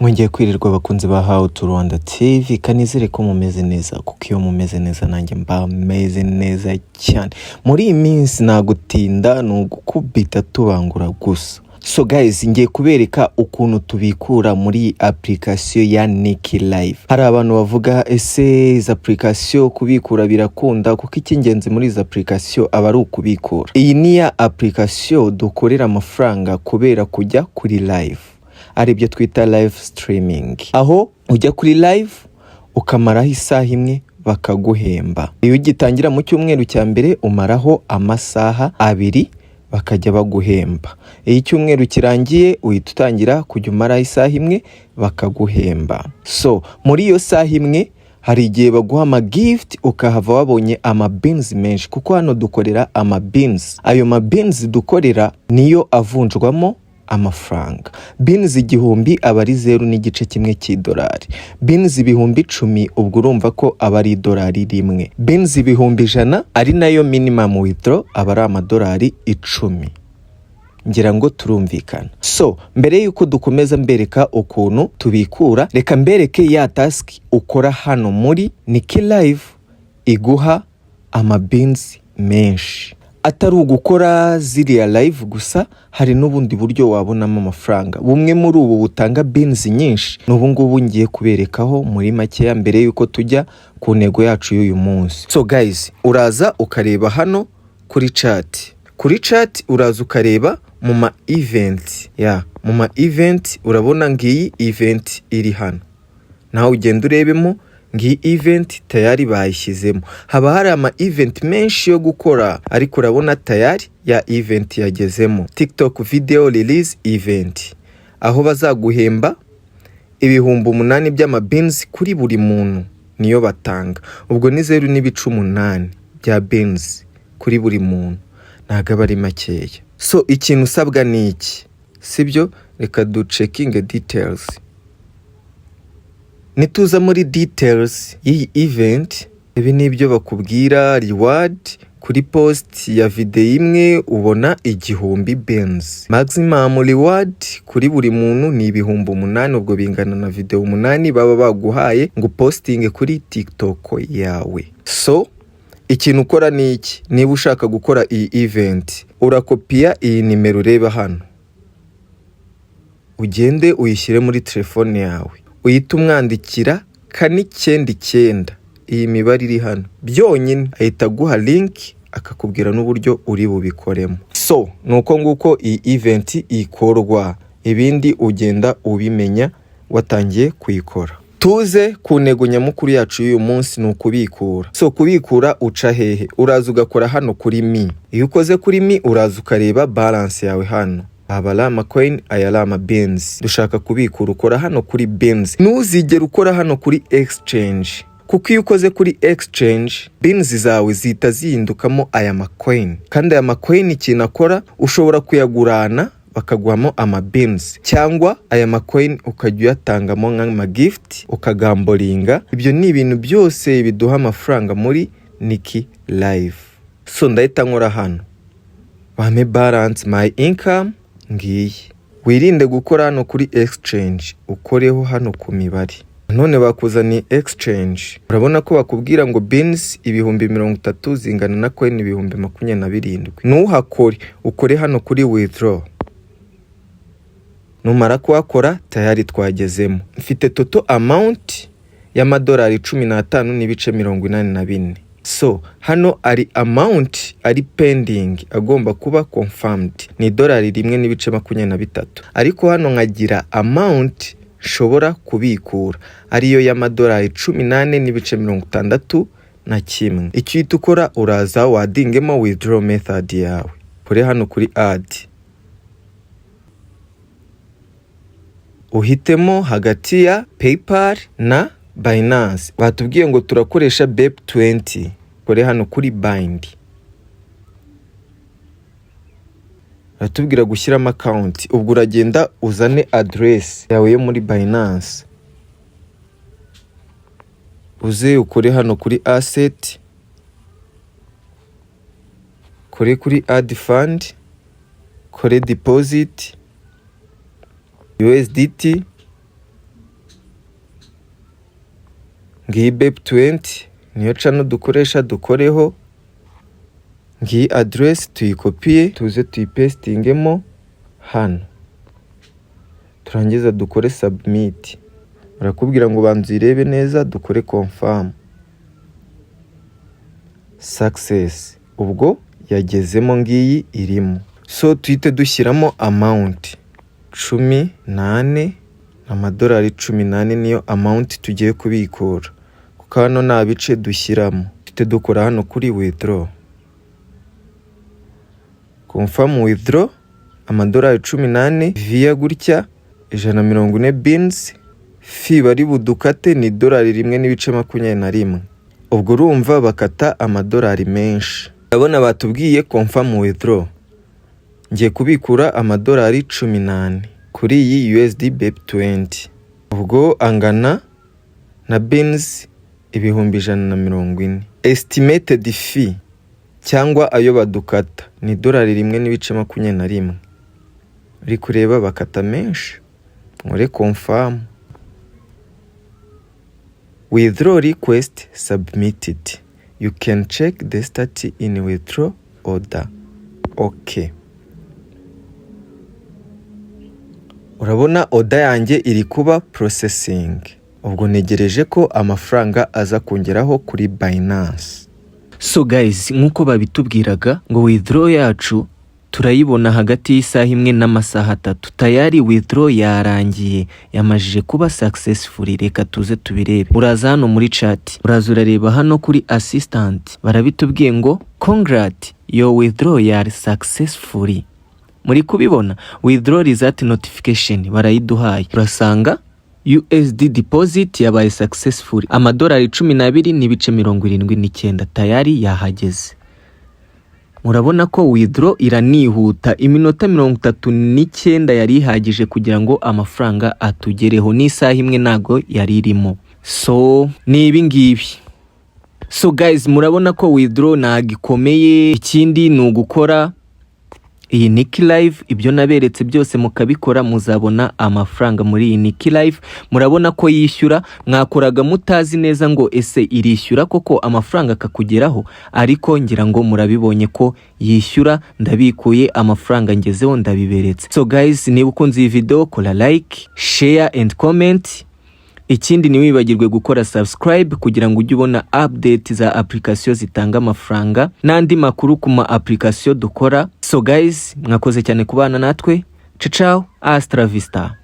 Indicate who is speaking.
Speaker 1: Mwongeye kwirirwa abakunzi ba How to Rwanda TV, kanizere ko mumeze neza, kuko iyo mumeze neza nanjye mba meze neza cyane. Muri iyi minsi nagutinda nugukubita tubangura gusa. So guys, ngiye kubereka ukuntu tubikura muri application ya Niki Live. Hari abantu bavuga ese izi application kubikura birakunda, kuko icy'ingenzi muri izi application aba ari ukubikura. Iyi ni ya application dukorera amafaranga kubera kujya kuri live, aribyo twita live streaming, aho ujya kuri live ukamaraho isaha imwe bakaguhemba. Iyo ugitangira mu cyumweru cya mbere umaraho amasaha 2 bakajya baguhemba. Iyo icyumweru kirangiye uhita utangira kujya umaraho isaha imwe bakaguhemba. So muri iyo saha imwe hari igihe baguha ama gift ukahava wabonye ama beans menshi, kuko hano dukorera ama beans. Ayo ma beans dukorera niyo avunjwamo amafaranga. Beans 1000 aba ari 0.1 cy'idolari. Beans 10,000 ubwo urumva ko aba ari idolari rimwe. Beans 100,000 ari nayo minimum withdraw aba ari amadolari 10. Ngira ngo turumvikana. So mbere yuko dukomeza mbereka ukuntu tubikura, reka mbereke ya task ukora hano muri Niki Live iguha ama beans menshi. Atari ugukora ziriya live gusa, hari n'ubundi buryo wabonamo amafaranga. Bumwe muri ubu butanga beans nyinshi n'ubu ngubu ngiye kuberekaho muri make mbere yuko tujya ku ntego yacu y'uyu munsi. So guys, uraza ukareba hano kuri chat. Kuri chat uraza ukareba mu ma event. Mu ma event urabona ngiyi event iri hano. Naho ugenda urebemo ngi event tayari bayishyizemo. Haba hari ama event menshi yo gukora, ariko urabona tayari ya event yagezemo. TikTok video release event, aho bazaguhemba 8,000 by'ama beans kuri buri muntu, niyo batanga. Ubwo ni 0.8 bya beans kuri buri muntu, ntago ari makeya. So ikintu usabwa ni iki, sibyo? Reka du checking details. Nituza muri details y'iyi event, ibi nibyo bakubwira. Reward kuri post ya video imwe ubona 1000 beans. Maximum reward kuri buri muntu ni 8,000, ubwo bingana na video 8 baba baguhaye ngo posting kuri TikTok yawe. So ikintu ukora ni iki, niba ushaka gukora iyi event urakopia iyi nimero ureba hano, ugende uyishyire muri telefone yawe, uhita umwandikira 499 iyi mibare iri hano byonyine, ahita guha link akakubwira n'uburyo uri bubikoremo. So nuko nguko iyi event ikorwa, ibindi ugenda ubimenya watangiye kuyikora. Tuze ku ntego nyamukuru yacu y'uyu munsi, ni ukubikura. So kubikura uca hehe? Uraza ugakora hano kuri mi. Iyo ukoze kuri mi uraza ukareba balance yawe hano, aba ari amacoin, aya ari ama beans. Dushaka kubikura ukora hano kuri beans. Ntuzigere ukora hano kuri exchange, kuko iyo ukoze kuri exchange beans zawe zihita zihindukamo aya macoin, kandi aya macoin ikintu akora ushobora kuyagurana bakaguhamo ama beans, cyangwa aya macoin ukajya uyatangamo nk'ama gift ukagambolinga. Ibyo ni ibintu byose biduha amafaranga muri Niki Live. So ndahita nkora hano bame balance my income ngiyi. Wirinde gukora hano kuri exchange, ukoreho hano ku mibare. None bakuzaniye exchange, urabona ko bakubwira ngo beans 30,000 zingana na coin 27,000. Nuhakore ukore hano kuri withdraw. Numara kuhakora tayari twagezemo. Mfite total amount y'amadolari 15.84. So hano ari amount ari pending, agomba kuba confirmed, ni dolari 1.23. Ariko hano nkagira amount shobora kubikura, ariyo y'amadolari 18.61. Icyo uhita ukora uraza wadingemo withdraw method yawe, kore hano kuri add, uhitemo hagati ya PayPal na Binance. Batubwiye ngo turakoresha BEP20, kore hano kuri bind. Batubwira gushyiramo account, ubwo uragenda uzane address yawe yo muri Binance, uze ukore hano kuri asset, kore kuri add fund, kore deposit USDT, ngiyi BEP20 niyo channel dukoresha dukoreho, ngiyi address tuyikopiye tuze tuyipestingemo hano, turangiza dukore submit. Barakubwira ngo banza irebe neza, dukore confirm. Success, ubwo yagezemo ngiyi irimo. So tuhite dushyiramo amount 18 amadolari 18 niyo amount tugiye kubikura, kuko hano nta bice dushyiramo. Tuhite dukora hano kuri withdraw, confirm withdraw amadolari 18 via gutya 140 beans. Fee bari budukate ni $1.21. Ubwo urumva bakata amadolari menshi. Ndabona batubwiye confirm withdraw, ngiye kubikura amadolari 18 kuri iyi USD BEP20, ubwo angana na beans 140. Estimated fee cyangwa ayo badukata ni $1.21. Uri kureba bakata menshi. Nkore confirm. Withdraw request submitted. You can check the status in withdraw order. Okay. Urabona order yanjye iri kuba processing. Ubwo negereje ko amafaranga aza kongeraho kuri Binance. So guys, nkuko babitubwiraga ngo withdraw yacu turayibona hagati y'isaha imwe n'amasaha 3. Tayari withdraw yarangiye, yamajije kuba successful. Reka tuze tubirebe. Uraza hano muri chat, uraza urareba hano kuri assistant, barabitubwiye ngo congrats, your withdraw yari successful. Muri kubibona withdraw result notification barayiduhaye, urasanga USD deposit yabaye successful, amadolari 12.79 tayari yahageze. Murabona ko withdraw iranihuta, iminota 39 yari ihagije kugira ngo amafaranga atugereho, n'isaha imwe nago yari irimo. So ni ibi ngibi. So guys, murabona ko withdraw nagikomeye. Ikindi ni ugukora iyi Niki Live, ibyo naberetse byose mukabikora muzabona amafaranga muri iyi Niki Live. Murabona ko yishyura, mwakoraga mutazi neza ngo ese irishyura koko amafaranga akakugeraho, ariko ngira ngo murabibonye ko yishyura. Ndabikuye amafaranga ngezeho ndabiberetse. So guys, niba ukunze iyi video kola like, share and comment. Ikindi ni wibagirwe gukora subscribe kugira ngo ujye ubona update za application zitanga amafaranga n'andi makuru ku ma application dukora. So guys, mwakoze cyane kubana natwe. Ciao, hasta la vista.